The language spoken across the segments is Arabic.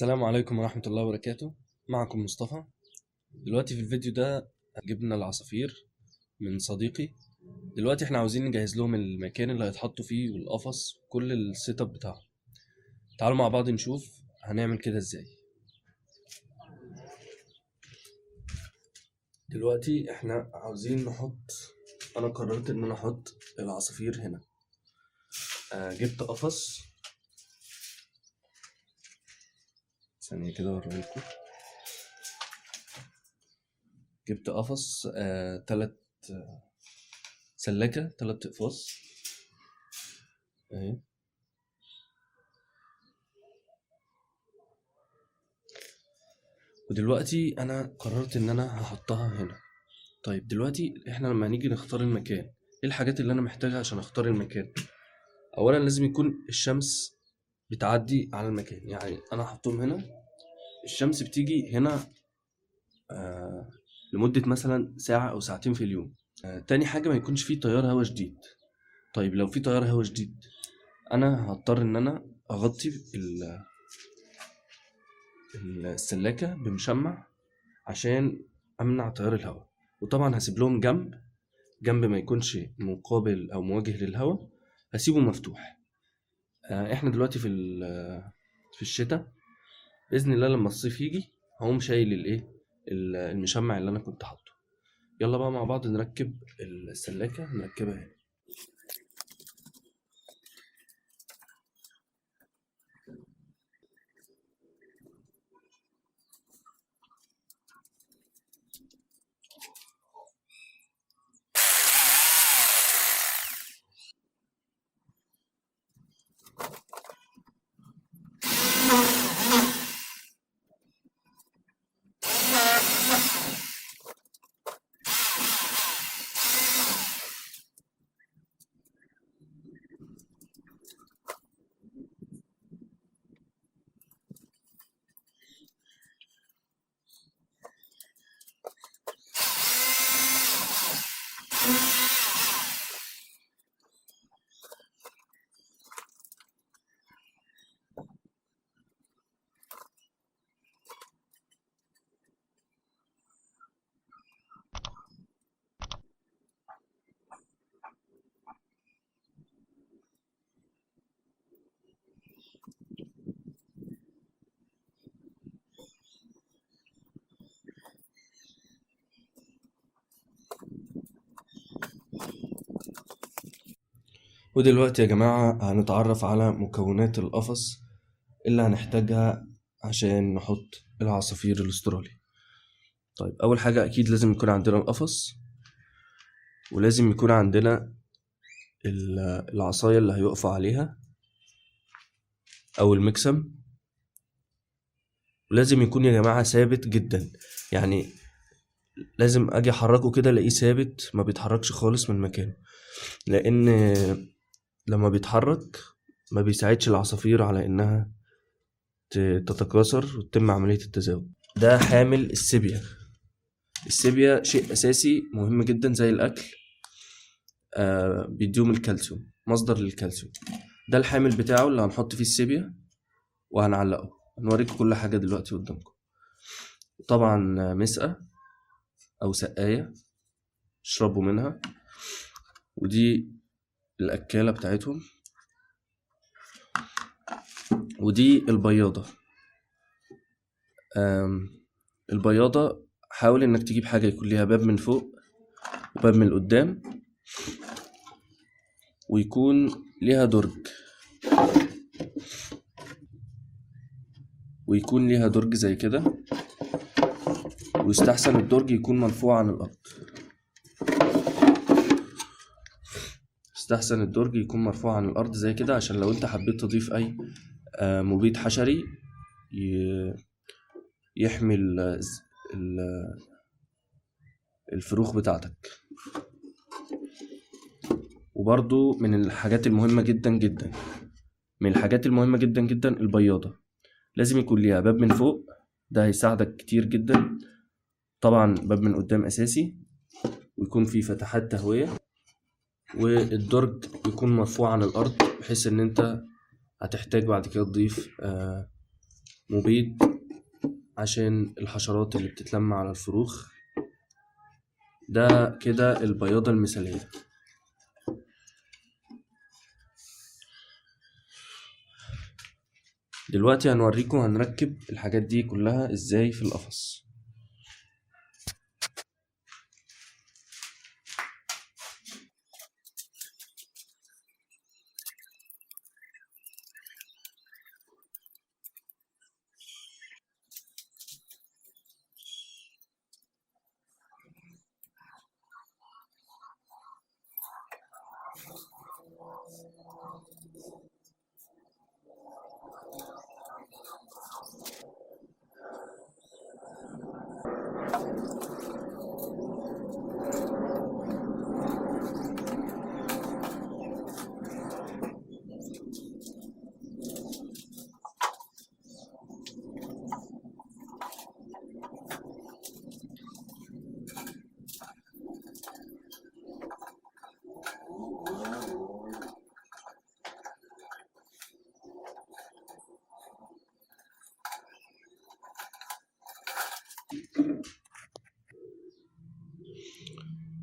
السلام عليكم ورحمة الله وبركاته. معكم مصطفى. دلوقتي في الفيديو ده جبنا العصافير من صديقي. دلوقتي احنا عاوزين نجهز لهم المكان اللي هيتحطوا فيه والقفص وكل السيت اب بتاعهم. تعالوا مع بعض نشوف هنعمل كده ازاي. دلوقتي احنا عاوزين انا قررت ان انا احط العصافير هنا. جبت قفص، ثانية كده اوريكم. جبت قفص 3 اقفاص اهي. ودلوقتي انا قررت ان انا هحطها هنا. طيب دلوقتي احنا لما نيجي نختار المكان، ايه الحاجات اللي انا محتاجها عشان اختار المكان؟ اولا لازم يكون الشمس بتعدي على المكان، يعني انا هحطهم هنا، الشمس بتيجي هنا لمدة مثلا ساعة او ساعتين في اليوم. تاني حاجة ما يكونش فيه تيار هوا شديد. طيب لو في تيار هوا شديد انا هضطر ان انا اغطي السلاكة بمشمع عشان امنع تيار الهواء. وطبعا هسيب لهم جنب ما يكونش مقابل او مواجه للهواء، هسيبه مفتوح. احنا دلوقتي في الشتاء، باذن الله لما الصيف يجي هقوم شايل المشمع اللي انا كنت حاطه. يلا بقى مع بعض نركب السلاكه، نركبها هنا. ودلوقتي يا جماعه هنتعرف على مكونات القفص اللي هنحتاجها عشان نحط العصافير الاسترالي. طيب اول حاجه اكيد لازم يكون عندنا القفص، ولازم يكون عندنا العصايه اللي هيقفوا عليها او المكسم. ولازم يكون يا جماعه ثابت جدا، يعني لازم اجي احركه كده الاقيه ثابت ما بيتحركش خالص من مكانه، لان لما بيتحرك ما بيساعدش العصافير على انها تتكاثر وتتم عملية التزاوج. ده حامل السيبيا شيء اساسي مهم جدا زي الاكل. بيديهم الكالسيوم، مصدر للكالسيوم. ده الحامل بتاعه اللي هنحط فيه السيبيا وهنعلقه. هنوريكم كل حاجة دلوقتي قدامكم. طبعا مسقة او سقاية اشربوا منها، ودي الأكالة بتاعتهم، ودي البياضة. البياضة حاول انك تجيب حاجة يكون ليها باب من فوق وباب من قدام، ويكون ليها درج زي كده، ويستحسن الدرج يكون مرفوع عن الأرض. زي كده عشان لو انت حبيت تضيف اي مبيد حشري يحمي الفروخ بتاعتك. وبرضو من الحاجات المهمة جدا البياضة لازم يكون ليها باب من فوق، ده هيساعدك كتير جدا. طبعا باب من قدام اساسي، ويكون فيه فتحات تهوية، والدرج يكون مرفوع عن الارض بحيث ان انت هتحتاج بعد كده تضيف مبيد عشان الحشرات اللي بتتلم على الفروخ. ده كده البياضة المثالية. دلوقتي هنوريكم هنركب الحاجات دي كلها ازاي في القفص.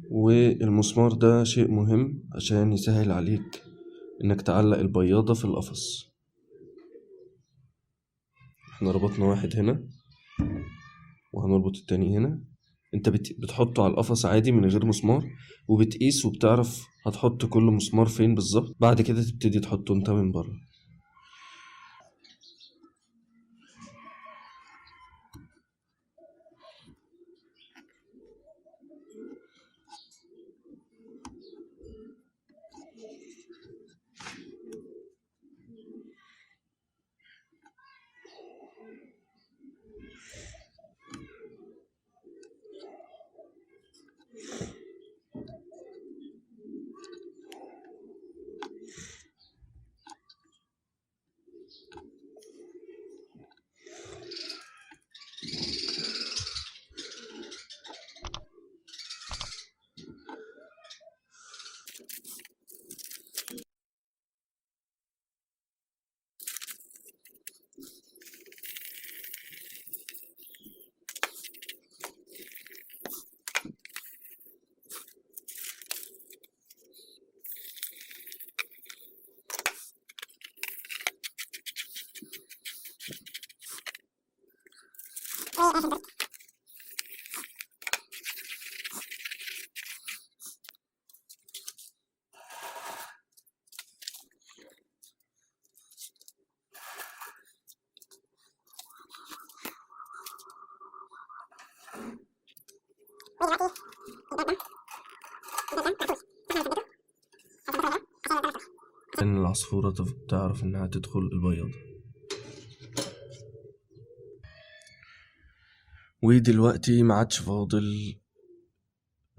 والمسمار ده شيء مهم عشان يسهل عليك انك تعلق البياضة في القفص. احنا ربطنا واحد هنا وهنربط التاني هنا. انت بتحطه على القفص عادي من غير مسمار، وبتقيس وبتعرف هتحط كل مسمار فين بالظبط. بعد كده تبتدي تحطه انت من بره. ان العصفورة تعرف انها تدخل البياضة. ودلوقتي ما عادش فاضل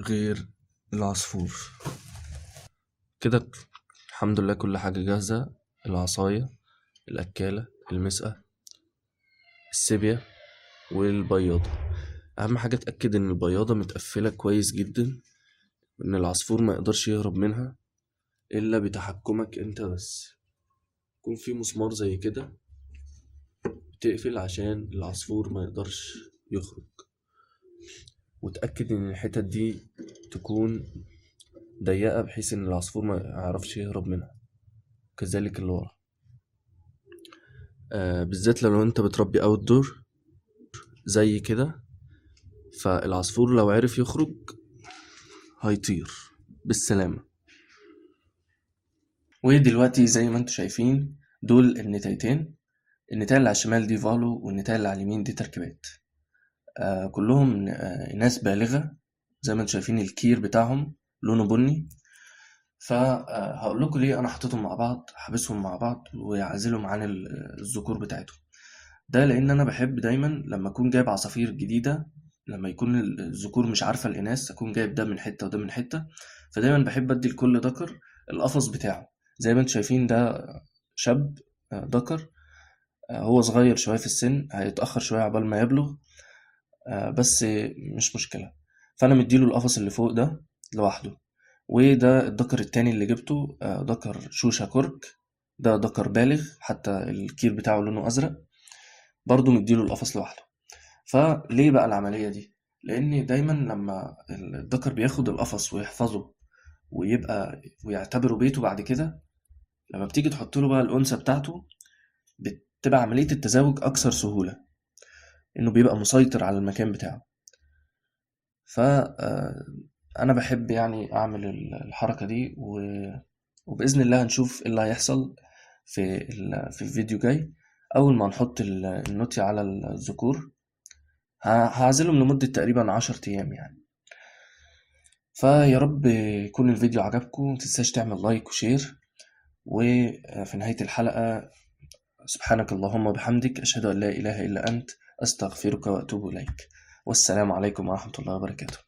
غير العصفور كده. الحمد لله كل حاجة جاهزة. العصاية، الأكالة، المسقة، السيبيا، والبياضة. أهم حاجة اتأكد إن البياضة متقفلة كويس جدا، إن العصفور ما يقدرش يهرب منها إلا بتحكمك أنت بس. يكون في مسمار زي كده بتقفل عشان العصفور ما يقدرش يخرج. وتأكد إن الحتت دي تكون ضيقة بحيث إن العصفور ما يعرفش يهرب منها، كذلك اللي ورا. بالذات لو انت بتربي اوت دور زي كده، فالعصفور لو عرف يخرج هيطير بالسلامة. ودلوقتي زي ما انتوا شايفين دول النتايتين. النتاية اللي على الشمال دي فالو، والنتاية اللي على اليمين دي تركيبات. كلهم ناس بالغة. زي ما انتوا شايفين الكير بتاعهم لونه بني. فهقول لكم ليه انا حطيتهم مع بعض، حابسهم مع بعض وعازلهم عن الذكور بتاعتهم. ده لان انا بحب دايما لما اكون جايب عصافير جديده، لما يكون الذكور مش عارفه الاناث، اكون جايب ده من حته وده من حته. فدايما بحب ادي لكل ذكر القفص بتاعه. زي ما انتم شايفين ده شاب ذكر، هو صغير شويه في السن، هيتاخر شويه عقبال ما يبلغ، بس مش مشكله. فانا مديله القفص اللي فوق ده لوحده. وده الذكر التاني اللي جبته، ذكر شوشة كرك. ده ذكر بالغ، حتى الكير بتاعه لونه ازرق. برضو مديله القفص لوحده. فليه بقى العملية دي؟ لأن دايما لما الذكر بياخد القفص ويحفظه ويعتبره بيته بعد كده، لما بتيجي تحط له بقى الأنثى بتاعته بتبقى عملية التزاوج أكثر سهولة، إنه بيبقى مسيطر على المكان بتاعه. فأنا بحب يعني أعمل الحركة دي، وبإذن الله هنشوف إيه اللي هيحصل في الفيديو جاي. أول ما نحط النوتي على الذكور هعزلهم لمدة تقريبا 10 أيام يعني. فيا رب يكون الفيديو عجبكم، متنساش تعمل لايك وشير. وفي نهاية الحلقة، سبحانك اللهم وبحمدك، أشهد أن لا إله إلا أنت، أستغفرك وأتوب إليك. والسلام عليكم ورحمة الله وبركاته.